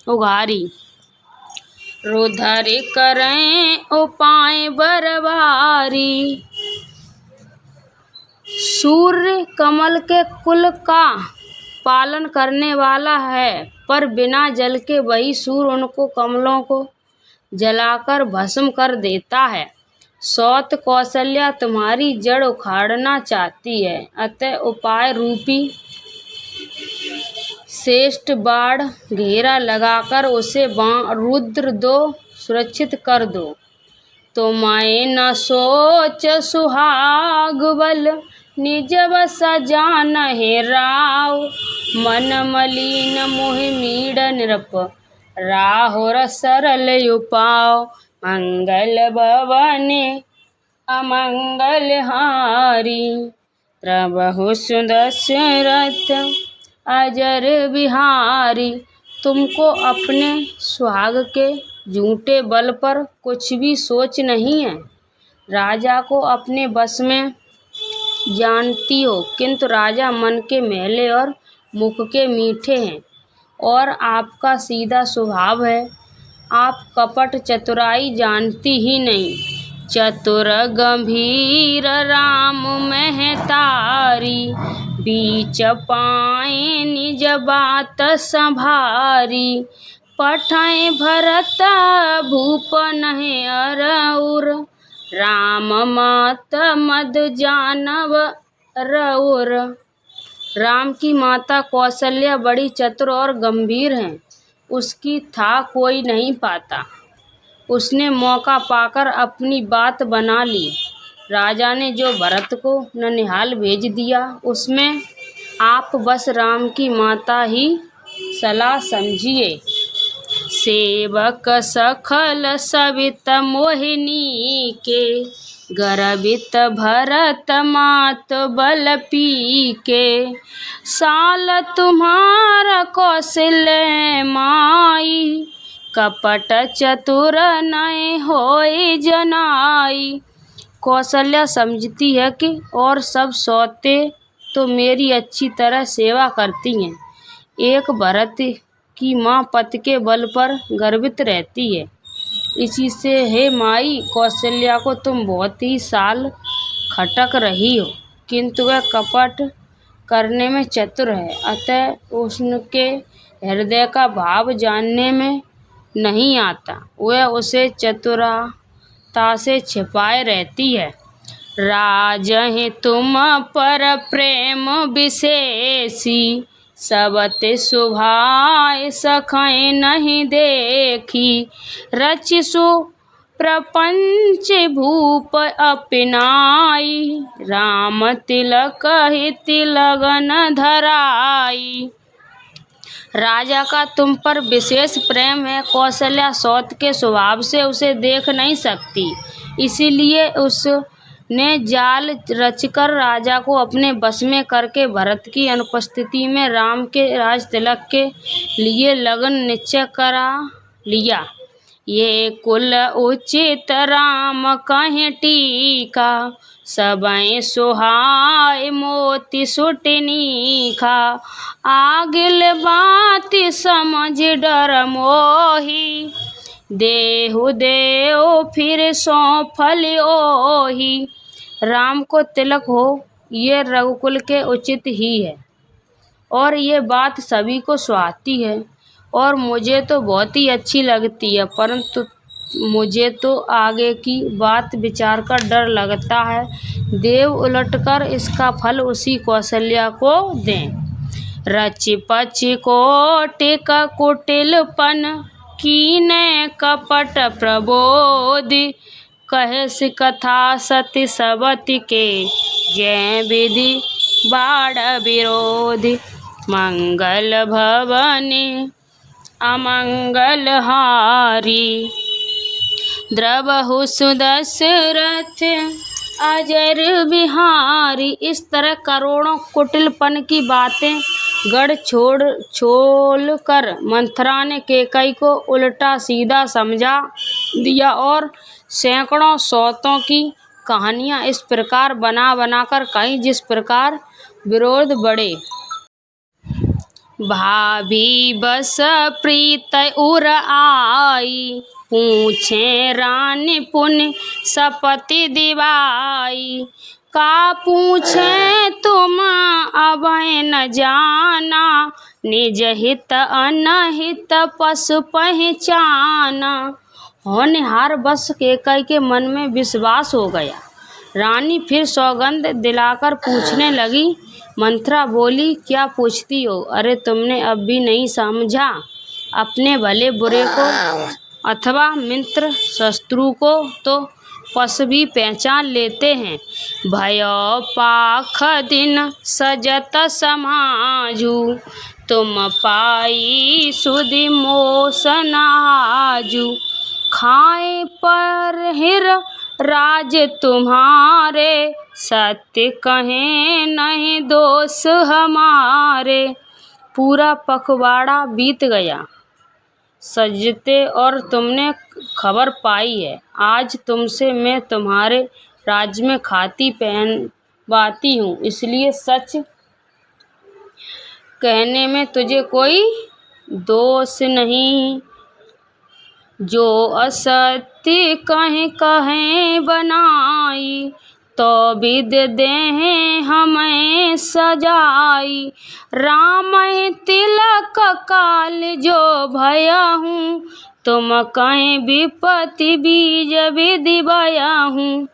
उघारी, रुधर करें उपाय बरबारी। सूर्य कमल के कुल का पालन करने वाला है, पर बिना जल के वही सूर्य उनको कमलों को जलाकर भस्म कर देता है। सौत कौशल्या तुम्हारी जड़ उखाड़ना चाहती है, अतः उपाय रूपी श्रेष्ठ बाढ़ घेरा लगाकर उसे रुद्र दो सुरक्षित कर दो। तुम्हें न सोच सुहाग बल, निज बस जान है राव। मन मलिन मोह मीड़ नृप, राहुर सरल उपाव। मंगल भवन अमंगल हारी, प्रभु सुदशरथ अजर बिहारी। तुमको अपने सुहाग के झूठे बल पर कुछ भी सोच नहीं है। राजा को अपने बस में जानती हो, किंतु राजा मन के मैले और मुख के मीठे हैं, और आपका सीधा स्वभाव है। आप कपट चतुराई जानती ही नहीं। चतुर गंभीर राम महतारी, बीच पाए निज बात संभारी। पठाए भरत भूप नहे अरउर, राम मात मद जानव रउर। राम की माता कौशल्या बड़ी चतुर और गंभीर हैं, उसकी था कोई नहीं पाता। उसने मौका पाकर अपनी बात बना ली। राजा ने जो भरत को ननिहाल भेज दिया, उसमें आप बस राम की माता ही सलाह समझिए। सेवक सखल सवित मोहिनी के, गर्वित भरत मात बल पी के। साल तुम्हारा कौशल्य माई, कपट चतुर नय होय जनाई। कौशल्या समझती है कि और सब सौते तो मेरी अच्छी तरह सेवा करती हैं। एक भरत की माँ पति के बल पर गर्वित रहती है। इसी से हे माई कौशल्या को तुम बहुत ही साल खटक रही हो, किंतु वह कपट करने में चतुर है, अतः उसके हृदय का भाव जानने में नहीं आता। वह उसे चतुरता से छिपाए रहती है। राजहि तुम पर प्रेम विशेषी, सबते सुभाए सखै नहीं देखी। रचिसु प्रपंच भूप अपनाई, राम तिलक हित लगन धराई। राजा का तुम पर विशेष प्रेम है। कौशल्या सौत के स्वभाव से उसे देख नहीं सकती, इसीलिए उसने जाल रचकर राजा को अपने बस में करके भरत की अनुपस्थिति में राम के राज तिलक के लिए लगन निश्चय करा लिया। ये कुल उचित राम कहे टीका, सबै सुहाय मोति सुटनी खा। आगिल बात समझ डर मोही, देहु देव फिर सौंफल ओही। राम को तिलक हो ये रघुकुल के उचित ही है, और ये बात सभी को सुहाती है, और मुझे तो बहुत ही अच्छी लगती है, परंतु मुझे तो आगे की बात विचार कर डर लगता है। देव उलटकर इसका फल उसी कौशल्या को दें। रचि पचि कोटिक कुटिलपन, कीने कपट प्रबोध। कहेस कथा सति सबति के, जय विधि बाढ़ विरोध। मंगल भवनि अमंगल हारी, द्रवहु सुदशरथ अजर बिहारी। इस तरह करोड़ों कुटिलपन की बातें गढ़ छोड़ कर मंथरा ने कैकई को उल्टा सीधा समझा दिया, और सैकड़ों सौतों की कहानियां इस प्रकार बना कर कहीं जिस प्रकार विरोध बढ़े। भाभी बस प्रीत उर आई, पूछे रानी पुण्य सपति दिवाई। का पूछे तुम अभय न जाना, निज हित अनहित पशु पहचाना। होनहार बस कैकई के मन में विश्वास हो गया। रानी फिर सौगंध दिलाकर पूछने लगी। मंथरा बोली, क्या पूछती हो? अरे तुमने अब भी नहीं समझा? अपने भले बुरे को अथवा मित्र शत्रु को तो पशु भी पहचान लेते हैं। भयो पाख दिन सजत समाजू, तुम पाई सुधि मोसन आजू। खाए पर हिर राज तुम्हारे, सत्य कहे नहीं दोष हमारे। पूरा पखवाड़ा बीत गया सजते और तुमने खबर पाई है। आज तुमसे मैं तुम्हारे राज्य में खाती पहनवाती हूँ, इसलिए सच कहने में तुझे कोई दोष नहीं। जो असत्य कहें कहें बनाई, तो विद दें हमें सजाई। राम तिलक काल जो भयहूँ, तुम कहें विपत्ति बीज विधि बयहूँ।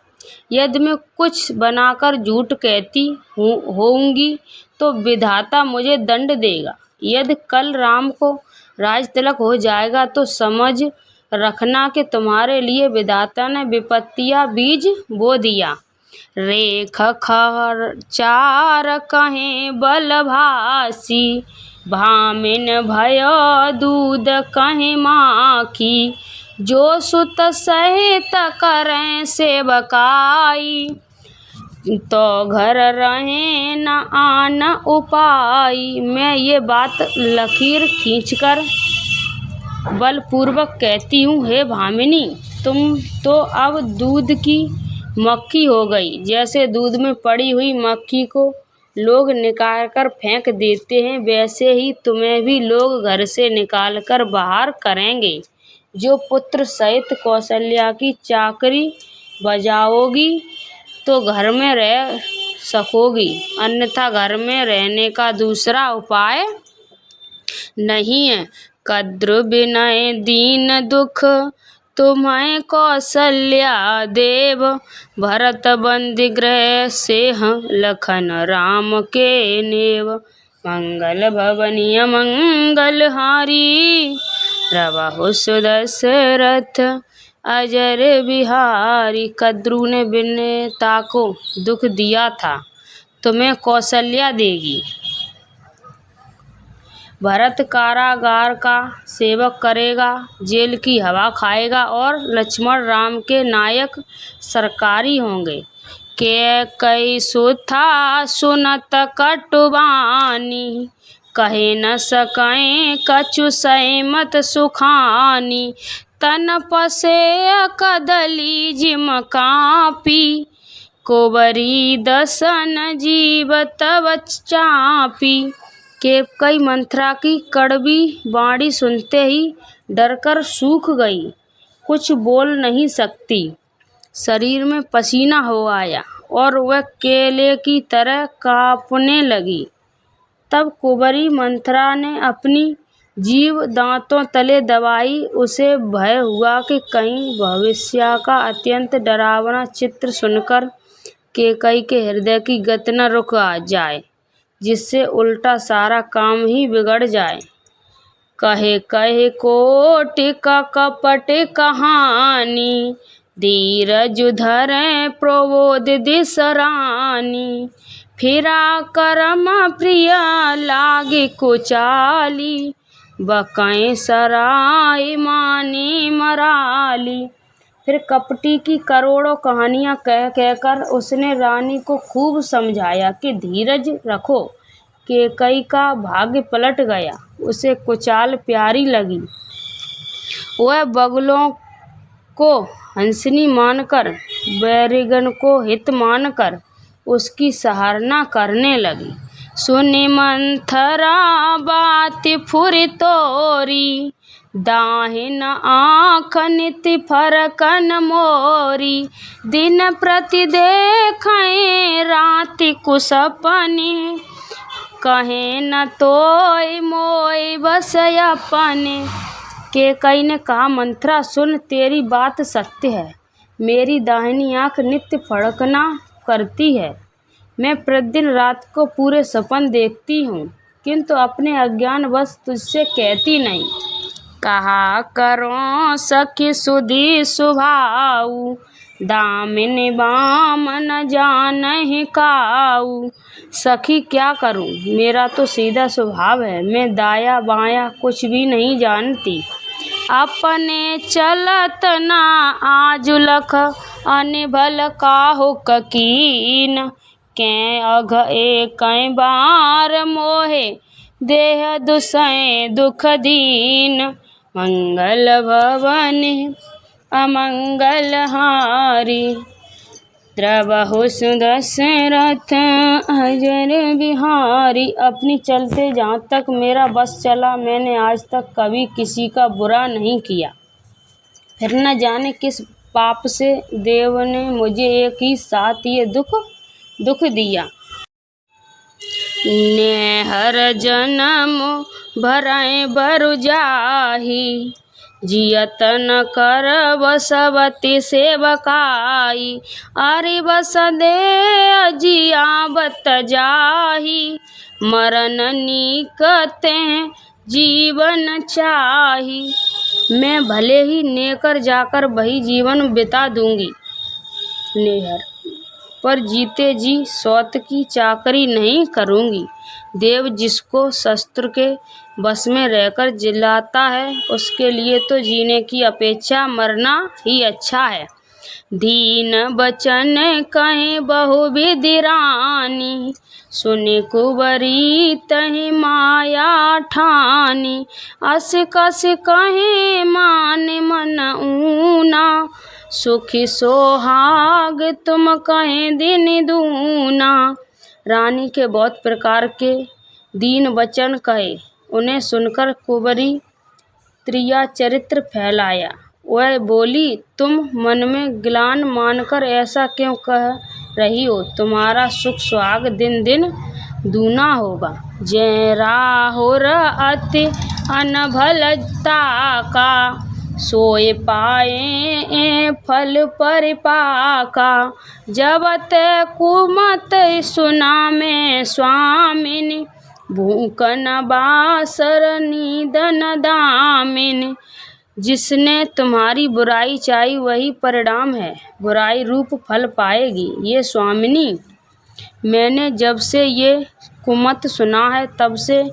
यदि मैं कुछ बनाकर झूठ कहती होऊंगी तो विधाता मुझे दंड देगा। यदि कल राम को राज तिलक हो जाएगा तो समझ रखना कि तुम्हारे लिए विधाता ने विपत्तियां बीज बो दिया। रेख खर चार कहें बलभासी, भामिन भयो दूध कहें माखी। जो सुत सहित करें सेवकाई, तो घर रहे न आन उपाय। मैं ये बात लकीर खींचकर बलपूर्वक कहती हूँ, हे भामिनी, तुम तो अब दूध की मक्खी हो गई। जैसे दूध में पड़ी हुई मक्खी को लोग निकाल कर फेंक देते हैं, वैसे ही तुम्हें भी लोग घर से निकाल कर बाहर करेंगे। जो पुत्र सहित कौशल्या की चाकरी बजाओगी तो घर में रह सकोगी, अन्यथा घर में रहने का दूसरा उपाय नहीं है। कद्र विनय दीन दुख तुम्हें कौशल्या देव, भरत बंदी गृह सेह लखन राम के नेव। मंगल भवनीय मंगल हारी, रवहु सुदशरथ अजर बिहारी। कद्रू ने विनयता को दुख दिया था, तुम्हें कौशल्या देगी। भरत कारागार का सेवक करेगा, जेल की हवा खाएगा, और लक्ष्मण राम के नायक सरकारी होंगे। के कई सुथा सुनत कटुबानी, कहे न सकें कछु सहमत सुखानी। तन पसे कदली जिम कापी, कोबरी दसन जीव तब चापी। के कई मंत्रा की कड़वी बाणी सुनते ही डरकर सूख गई, कुछ बोल नहीं सकती। शरीर में पसीना हो आया और वह केले की तरह कांपने लगी। तब कुंवरी मंथरा ने अपनी जीभ दांतों तले दबाई। उसे भय हुआ कि कहीं भविष्य का अत्यंत डरावना चित्र सुनकर कैकेयी के हृदय की गति न रुक जाए, जिससे उल्टा सारा काम ही बिगड़ जाए। कहे कहे कोटिक कपट कहानी, धीरज धरे प्रबोध दिस रानी। फिरा करम प्रिय लागे कुचाली, बकैं सराय मानी मराली। फिर कपटी की करोड़ों कहानियां कह कहकर उसने रानी को खूब समझाया कि धीरज रखो। कैकेयी का भाग्य पलट गया, उसे कुचाल प्यारी लगी। वह बगुलों को हंसनी मानकर, बैरिगन को हित मानकर उसकी सराहना करने लगी। सुनि मंथरा बात फुरि तोरी, दाहिन आँख नित फरकन मोरी। दिन प्रति देखें राति कुसपने, कहे न तोय मोय बस अपने। कैकेयी ने कहा, मंथरा सुन, तेरी बात सत्य है। मेरी दाहिनी आँख नित्य फड़कना करती है। मैं प्रतिदिन रात को पूरे सपन देखती हूँ, किंतु अपने अज्ञान बस तुझसे कहती नहीं। कहा करो सखी सुधि सुभाऊ, दामिनी बाम न जानहि काऊ। सखी क्या करूं, मेरा तो सीधा स्वभाव है, मैं दाया बाया कुछ भी नहीं जानती। अपने चलत ना आजुलख, अनिभल काहु ककीन। कै अघ एकै बार मोहे, देह दुसै दुख दीन। मंगल भवनि अमंगल हारी, द्रवहु सुदशरथ अजर बिहारी। अपनी चलते जहाँ तक मेरा बस चला, मैंने आज तक कभी किसी का बुरा नहीं किया। फिर न जाने किस पाप से देव ने मुझे एक ही साथ ये दुख दिया। नेहर जन्म भरय बरु जाहि, जियत न करब सबति सेवकाई। अरि बस दे जियावत जाहि, मरन निकते जीवन चाही। मैं भले ही नेकर जाकर वही जीवन बिता दूंगी नेहर, पर जीते जी सौत की चाकरी नहीं करूंगी। देव जिसको शस्त्र के बस में रहकर जिलाता है, उसके लिए तो जीने की अपेक्षा मरना ही अच्छा है। दीन बचन कहे बहुविधि रानी, सुनि कुंवरी तहि माया ठानी। अस कस कहे मान मन ऊना, सुखी सोहाग तुम कहे दिन दूना। रानी के बहुत प्रकार के दीन वचन कहे, उन्हें सुनकर कुंवरी त्रिया चरित्र फैलाया। वह बोली, तुम मन में ग्लानि मानकर ऐसा क्यों कह रही हो? तुम्हारा सुख सुहाग दिन दिन दूना होगा। जय राहुर अति अनभलता का, सोए पाए फल परिपाका। जब ते कुमत सुना में स्वामिनी, भूख न बासर नींद न दामिनी। जिसने तुम्हारी बुराई चाही वही परिणाम है, बुराई रूप फल पाएगी ये स्वामिनी। मैंने जब से ये कुमत सुना है तब से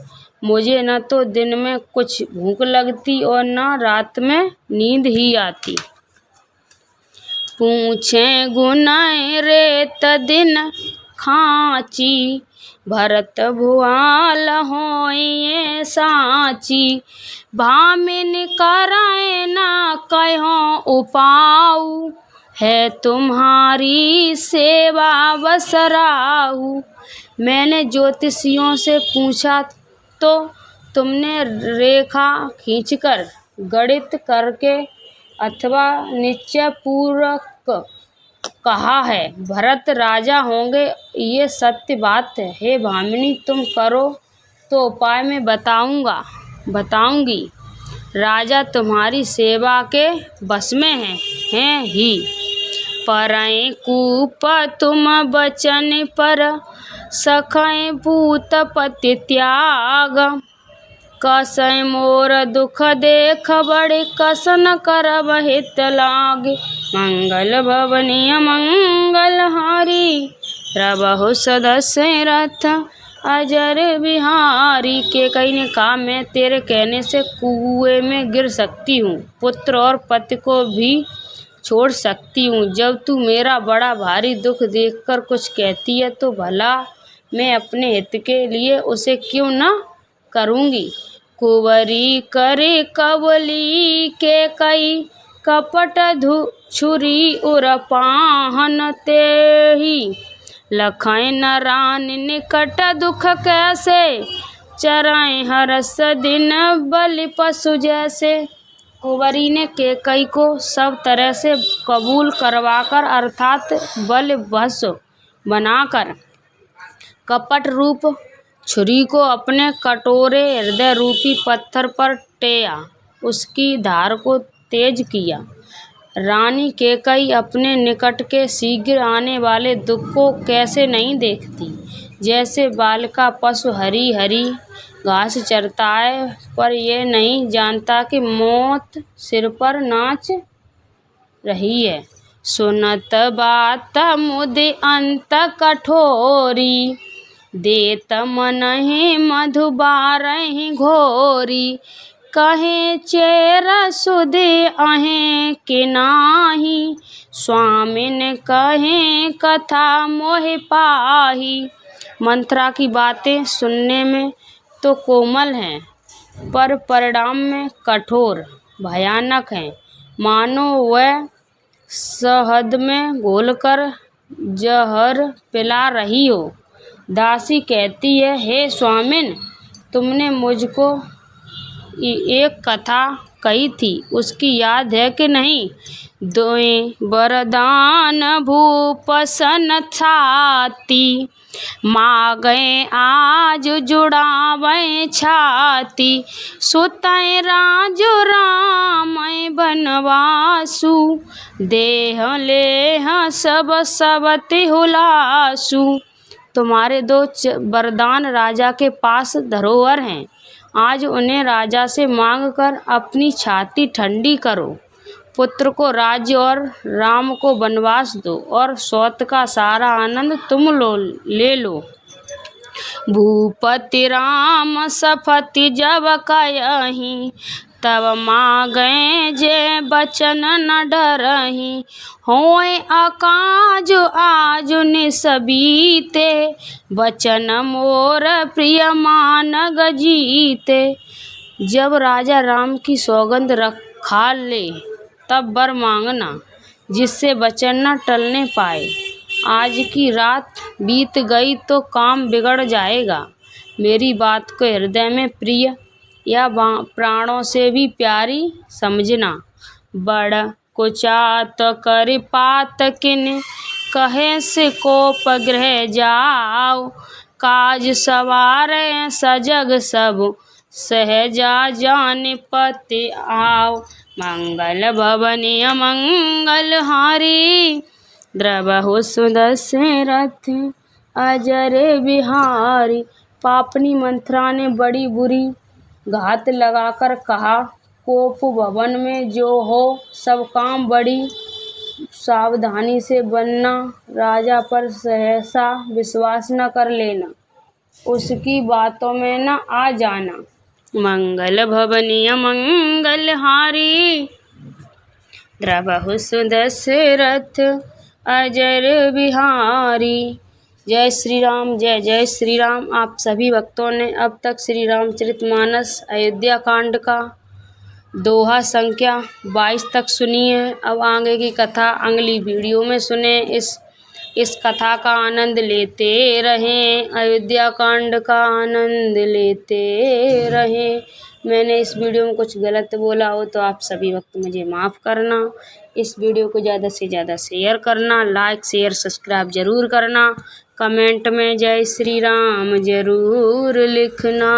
मुझे न तो दिन में कुछ भूख लगती और न रात में नींद ही आती। पूछे गुनाह रेत दिन खाची, भरत भुआल होइए साची। भामिन कराए न कहो उपाऊ, है तुम्हारी सेवा बसराऊ। मैंने ज्योतिषियों से पूछा तो तुमने रेखा खींचकर, गणित करके अथवा निश्चय पूर्वक कहा है भरत राजा होंगे, ये सत्य बात है। हे भामिनी, तुम करो तो उपाय मैं बताऊंगी। राजा तुम्हारी सेवा के बस में हैं ही। परय कूप तुम बचन पर, सखय पूत पति त्याग। कसय मोर दुख देख बड़े, कसन करब हित लागे। मंगल भवनीय मंगल हारी, प्रभु सदस्य रथ अजर बिहारी। केकई ने कहा, मैं तेरे कहने से कुएं में गिर सकती हूँ, पुत्र और पति को भी छोड़ सकती हूँ। जब तू मेरा बड़ा भारी दुख देखकर कुछ कहती है तो भला मैं अपने हित के लिए उसे क्यों न करूँगी। कुंवरी करे कवली के कई, कपट छुरी उर पाहन तेहि। लखय न रानी निकट दुख कैसे, चराए हरस दिन बलि पशु जैसे। कुंवरी ने केकई को सब तरह से कबूल करवाकर अर्थात बलवश बनाकर कपट रूप छुरी को अपने कटोरे हृदय रूपी पत्थर पर टेया, उसकी धार को तेज किया। रानी केकई अपने निकट के शीघ्र आने वाले दुख को कैसे नहीं देखती। जैसे बालका पशु हरी हरी घास चरता है, पर यह नहीं जानता कि मौत सिर पर नाच रही है। सुनत बात मुदि अंत कठोरी, देत मनहि मधु बारहि घोरी। कहे चेर सुधि अहें कि नाही, स्वामिन कहे कथा मोहि पाही। मंत्रा की बातें सुनने में तो कोमल हैं, पर परिणाम में कठोर भयानक हैं, मानो वह शहद में घोलकर जहर पिला रही हो। दासी कहती है, हे स्वामिन, तुमने मुझको एक कथा कही थी, उसकी याद है कि नहीं? दोए वरदान भूप सन छाती, मांगे आज जुड़ावे छाती, सुतय राजो राम बनवासु, देह लेह सब सबति हुलासु। तुम्हारे दो वरदान राजा के पास धरोहर हैं, आज उन्हें राजा से मांग कर अपनी छाती ठंडी करो। पुत्र को राज्य और राम को वनवास दो और सौत का सारा आनंद तुम ले लो। भूपति राम सफति जब कयहि, तब मांगे जे बचन न डरहि, होय अकाज आज निसबीते, बचन मोर प्रिय मानग जीते। जब राजा राम की सौगंध खा ले तब वर मांगना, जिससे वचन न टलने पाए। आज की रात बीत गई तो काम बिगड़ जाएगा। मेरी बात को हृदय में प्रिय या प्राणों से भी प्यारी समझना। बड़ कुचात कर पात किन, कहे से कोप गृह जाओ, काज सवारे सजग सब, सहजा जान पति आओ। मंगल भवनी अमंगल हारी, द्रवहु सुदशरथ अजर बिहारी। पापनी मंत्रा ने बड़ी बुरी घात लगाकर कहा, कोप भवन में जो हो सब काम बड़ी सावधानी से बनना, राजा पर सहसा विश्वास न कर लेना, उसकी बातों में न आ जाना। मंगल भवनी अमंगल हारी, द्रवहु सुदशरथ अजर बिहारी। जय श्री राम, जय जय श्री राम। आप सभी भक्तों ने अब तक श्री रामचरितमानस अयोध्या कांड का दोहा संख्या 22 तक सुनी है। अब आगे की कथा अगली वीडियो में सुने। इस कथा का आनंद लेते रहें, अयोध्या कांड का आनंद लेते रहें। मैंने इस वीडियो में कुछ गलत बोला हो तो आप सभी वक्त मुझे माफ़ करना। इस वीडियो को ज़्यादा से ज़्यादा शेयर करना, लाइक शेयर सब्सक्राइब ज़रूर करना, कमेंट में जय श्री राम ज़रूर लिखना।